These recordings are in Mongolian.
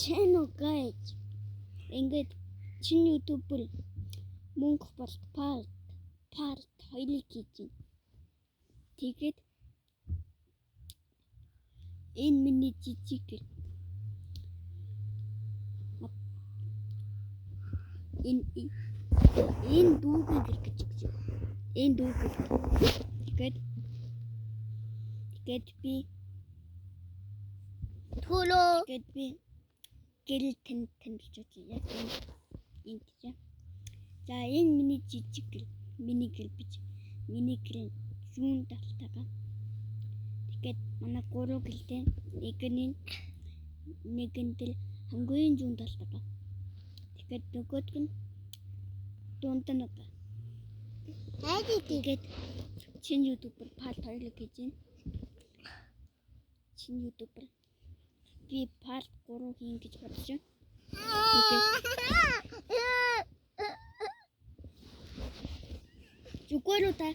channel guys. Ингээд чиний YouTube-ээр мөнгө болт part хоёрыг хийж байна. Тэгээд энэ миний жижиг энэ дүүгээ гэж. Энэ дүүгээ. Тэгээд би төлөө. Тэгээд би гэрэл тэнэлж яг энэ гэж. За энэ миний жижиг миний гэр бич. Миний гэр зүүн талтайгаа. Тэгээд манай 3 гэлтэй нэгэндэл хамгийн зүүн талтайгаа. Тэгээд нөгөөдг нь дунд нэг. Тэгээд чиний YouTube-ээр part 2 хийж байна. Чиний YouTube-ээр би part 3 хийн гэж бодож байна. Зүгээр үү та?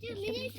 Ini